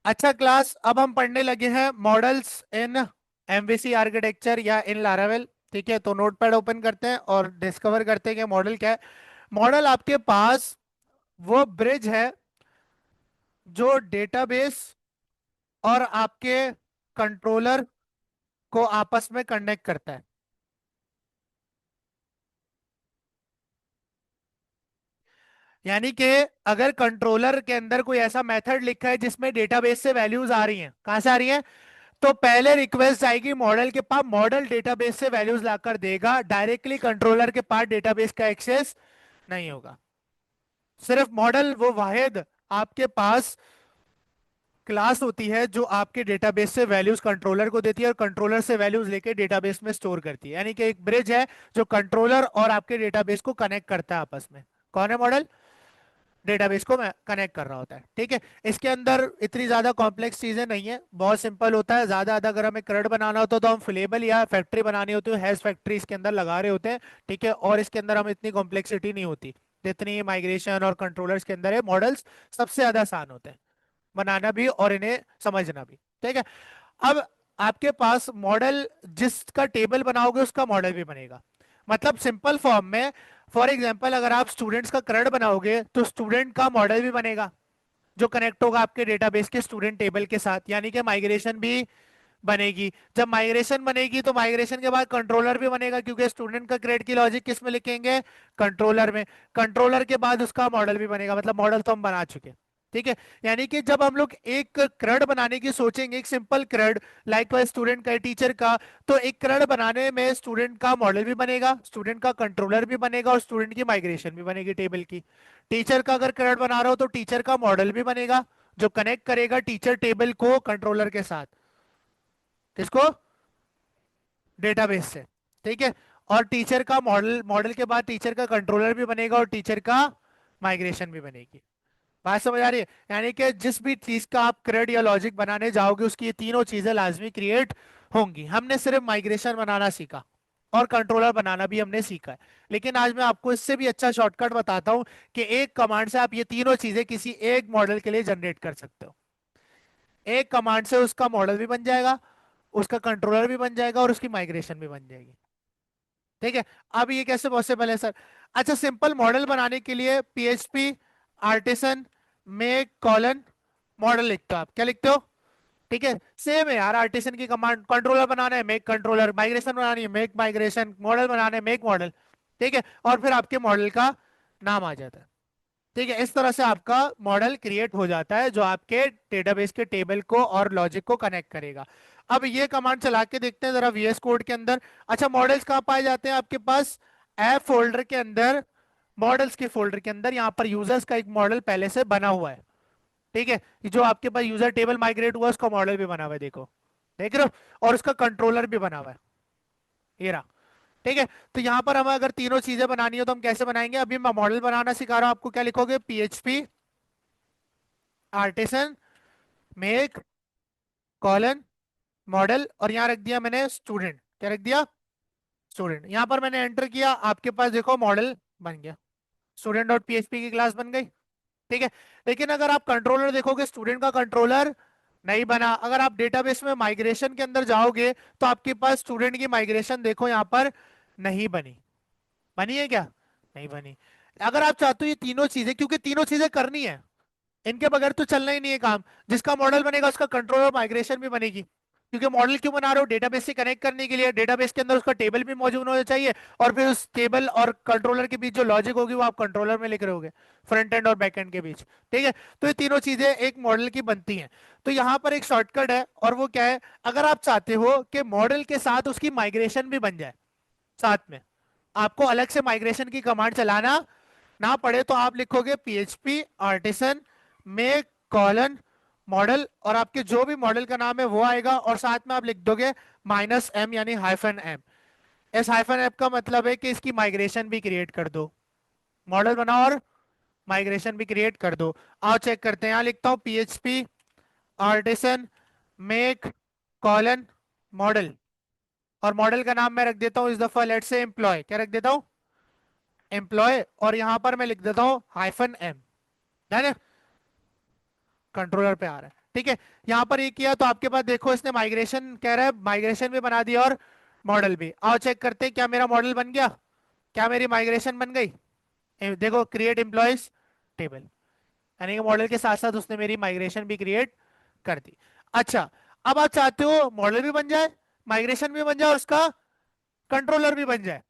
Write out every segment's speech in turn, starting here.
अच्छा क्लास, अब हम पढ़ने लगे हैं मॉडल्स इन एमवीसी आर्किटेक्चर या इन लारावेल। ठीक है, तो नोटपैड ओपन करते हैं और डिस्कवर करते हैं कि मॉडल क्या है। मॉडल आपके पास वो ब्रिज है जो डेटाबेस और आपके कंट्रोलर को आपस में कनेक्ट करता है। यानी कि अगर कंट्रोलर के अंदर कोई ऐसा मेथड लिखा है जिसमें डेटाबेस से वैल्यूज आ रही हैं, कहां से आ रही हैं, तो पहले रिक्वेस्ट जाएगी मॉडल के पास, मॉडल डेटाबेस से वैल्यूज लाकर देगा, डायरेक्टली कंट्रोलर के पास डेटाबेस का एक्सेस नहीं होगा। सिर्फ मॉडल वो वाहिद आपके पास क्लास होती है जो आपके डेटाबेस से वैल्यूज कंट्रोलर को देती है और कंट्रोलर से वैल्यूज लेके डेटाबेस में स्टोर करती है। यानी कि एक ब्रिज है जो कंट्रोलर और आपके डेटाबेस को कनेक्ट करता है आपस में। कौन है मॉडल? डेटाबेस को कनेक्ट कर रहा होता है। ठीक है, इसके अंदर इतनी ज्यादा कॉम्प्लेक्स चीजें नहीं है, बहुत सिंपल होता है। ज्यादा अगर हमें क्रड बनाना होता है तो हम फ्लेबल या फैक्ट्री बनानी होती है, हैश फैक्ट्री इसके अंदर लगा रहे होते हैं। ठीक है, और इसके अंदर हम इतनी कॉम्प्लेक्सिटी नहीं होती जितनी माइग्रेशन और कंट्रोलर्स के अंदर है। मॉडल्स सबसे ज्यादा आसान होते हैं बनाना भी और इन्हें समझना भी। ठीक है, अब आपके पास मॉडल जिसका टेबल बनाओगे उसका मॉडल भी बनेगा। मतलब सिंपल फॉर्म में, फॉर एग्जांपल अगर आप स्टूडेंट्स का क्रड बनाओगे तो स्टूडेंट का मॉडल भी बनेगा जो कनेक्ट होगा आपके डेटाबेस के स्टूडेंट टेबल के साथ। यानी कि माइग्रेशन भी बनेगी। जब माइग्रेशन बनेगी तो माइग्रेशन के बाद कंट्रोलर भी बनेगा, क्योंकि स्टूडेंट का क्रेड की लॉजिक किस में लिखेंगे? कंट्रोलर में। कंट्रोलर के बाद उसका मॉडल भी बनेगा, मतलब मॉडल तो हम बना चुके। ठीक है, यानी कि जब हम लोग एक क्रड बनाने की सोचेंगे, एक सिंपल क्रड लाइक वाइज स्टूडेंट का टीचर का, तो एक क्रड बनाने में स्टूडेंट का मॉडल भी बनेगा, स्टूडेंट का कंट्रोलर भी बनेगा और स्टूडेंट की माइग्रेशन भी बनेगी टेबल की। टीचर का अगर क्रड बना रहा हो तो टीचर का मॉडल भी बनेगा जो कनेक्ट करेगा टीचर टेबल को कंट्रोलर के साथ। किसको? डेटाबेस से। ठीक है, और टीचर का मॉडल, मॉडल के बाद टीचर का कंट्रोलर भी बनेगा और टीचर का माइग्रेशन भी बनेगी। बात समझ आ रही है? यानी कि जिस भी चीज का आप क्रेड या लॉजिक बनाने जाओगे उसकी ये तीनों चीजें लाजमी क्रिएट होंगी। हमने सिर्फ माइग्रेशन बनाना सीखा और कंट्रोलर बनाना भी हमने सीखा है, लेकिन आज मैं आपको इससे भी अच्छा शॉर्टकट बताता हूं कि एक कमांड से आप ये तीनों चीजें किसी एक मॉडल के लिए जनरेट कर सकते हो। एक कमांड से उसका मॉडल भी बन जाएगा, उसका कंट्रोलर भी बन जाएगा और उसकी माइग्रेशन भी बन जाएगी। ठीक है, अब ये कैसे पॉसिबल है सर? अच्छा, सिंपल मॉडल बनाने के लिए PHP artisan make colon model लिखते हो। आप क्या लिखते हो? ठीक है, सेम है यार, आर्टिसन की कमांड, कंट्रोलर बनाना है मेक कंट्रोलर, माइग्रेशन बनानी है मेक माइग्रेशन, मॉडल बनाना है मेक मॉडल। ठीक है, और फिर आपके मॉडल का नाम आ जाता है। ठीक है, इस तरह से आपका मॉडल क्रिएट हो जाता है जो आपके डेटाबेस के टेबल को और लॉजिक को कनेक्ट करेगा। अब ये कमांड चला के देखते हैं जरा वीएस कोड के अंदर। अच्छा, मॉडल्स कहाँ पाए जाते हैं आपके पास? ऐप फोल्डर के अंदर, मॉडल्स के फोल्डर के अंदर। यहाँ पर यूजर्स का एक मॉडल पहले से बना हुआ है। ठीक है, ये जो आपके पास यूजर टेबल माइग्रेट हुआ उसका मॉडल भी बना हुआ है, देखो, देख रहे हो, और उसका कंट्रोलर भी बना हुआ है, ये रहा। ठीक है, तो यहाँ पर हमें अगर तीनों चीजें बनानी हो तो हम कैसे बनाएंगे? अभी मैं मॉडल बनाना सिखा रहा हूँ आपको। क्या लिखोगे? PHP artisan make colon model, और यहाँ रख दिया मैंने स्टूडेंट। क्या रख दिया? स्टूडेंट। यहाँ पर मैंने एंटर किया, आपके पास देखो मॉडल बन गया, स्टूडेंट डॉट पीएचपी की क्लास बन गई। ठीक है, लेकिन अगर आप कंट्रोलर देखोगे, स्टूडेंट का कंट्रोलर नहीं बना। अगर आप डेटाबेस में माइग्रेशन के अंदर जाओगे तो आपके पास स्टूडेंट की माइग्रेशन देखो यहाँ पर नहीं बनी। बनी है क्या? नहीं बनी। अगर आप चाहते हो ये तीनों चीजें, क्योंकि तीनों चीजें करनी है, इनके बगैर तो चलना ही नहीं है काम। जिसका मॉडल बनेगा उसका कंट्रोल और माइग्रेशन भी बनेगी, क्योंकि मॉडल क्यों बना रहे हो? डेटाबेस से कनेक्ट करने के लिए। डेटाबेस के अंदर उसका टेबल भी मौजूद होना चाहिए, और फिर उस टेबल और कंट्रोलर के बीच जो लॉजिक होगी वो आप कंट्रोलर में लिख रहे होगे, फ्रंट एंड और बैक एंड के बीच। ठीक है, तो ये तीनों चीजें एक मॉडल की बनती हैं। तो यहाँ पर एक शॉर्टकट है, और वो क्या है? अगर आप चाहते हो कि मॉडल के साथ उसकी माइग्रेशन भी बन जाए साथ में, आपको अलग से माइग्रेशन की कमांड चलाना ना पड़े, तो आप लिखोगे PHP artisan make colon model, और आपके जो भी मॉडल का नाम है वो आएगा, और साथ में आप लिख दोगे -m यानी -m। इस -m का मतलब है कि इसकी माइग्रेशन भी क्रिएट कर दो। मॉडल बनाओ और माइग्रेशन भी क्रिएट कर दो। आओ चेक करते हैं, यहां लिखता हूं PHP artisan make colon model, और मॉडल का नाम मैं रख देता हूं इस दफा, लेट से एम्प्लॉय। क्या रख देता हूं? एम्प्लॉय, और यहां पर मैं लिख देता हूं -m। डन है? कंट्रोलर पे आ रहा है। ठीक है, यहाँ पर ये किया तो आपके पास देखो इसने माइग्रेशन कह रहा है, माइग्रेशन भी बना दिया और मॉडल भी। आओ चेक करते हैं क्या मेरा मॉडल बन गया, क्या मेरी माइग्रेशन बन गई। देखो क्रिएट एम्प्लॉयज टेबल, यानी कि मॉडल के साथ साथ उसने मेरी माइग्रेशन भी क्रिएट कर दी। अच्छा, अब आप चाहते हो मॉडल भी बन जाए, माइग्रेशन भी बन जाए और उसका कंट्रोलर भी बन जाए,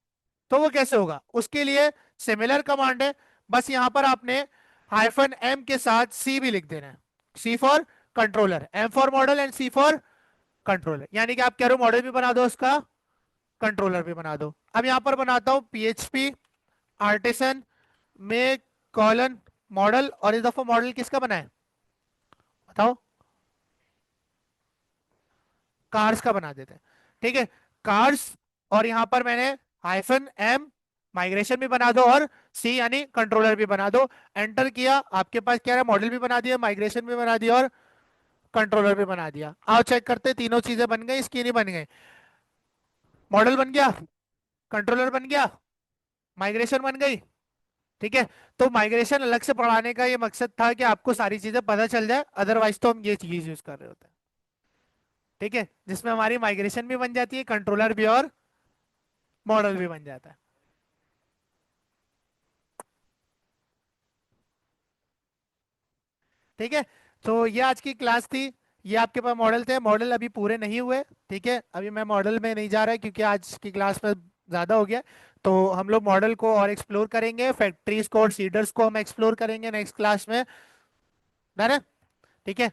तो वो कैसे होगा, उसके लिए सिमिलर कमांड है। बस यहां पर आपने हाइफन एम के साथ सी भी लिख देना है, C for controller, M for model and C for controller. यानी कि आप कह रहे हो मॉडल भी बना दो उसका कंट्रोलर भी बना दो। अब यहां पर बनाता हूं पीएचपी आर्टिसन में कॉलन मॉडल, और इस दफा मॉडल किसका बना है बताओ, कार्स का बना देते हैं। ठीक है, कार्स, और यहां पर मैंने हाइफन एम माइग्रेशन भी बना दो और सी यानी कंट्रोलर भी बना दो। एंटर किया, आपके पास क्या है, मॉडल भी बना दिया, माइग्रेशन भी बना दिया और कंट्रोलर भी बना दिया। आओ चेक करते हैं तीनों चीजें बन गई, इसकी नहीं बन गई। मॉडल बन गया, कंट्रोलर बन गया, माइग्रेशन बन गई। ठीक है, तो माइग्रेशन अलग से पढ़ाने का ये मकसद था कि आपको सारी चीजें पता चल जाए, अदरवाइज तो हम ये चीज यूज कर रहे होते हैं। ठीक है, जिसमें हमारी माइग्रेशन भी बन जाती है, कंट्रोलर भी और मॉडल भी बन जाता है। ठीक है, तो ये आज की क्लास थी। ये आपके पास मॉडल थे, मॉडल अभी पूरे नहीं हुए। ठीक है, अभी मैं मॉडल में नहीं जा रहा क्योंकि आज की क्लास में ज्यादा हो गया। तो हम लोग मॉडल को और एक्सप्लोर करेंगे, फैक्ट्रीज को और सीडर्स को हम एक्सप्लोर करेंगे नेक्स्ट क्लास में। डन है? ठीक है,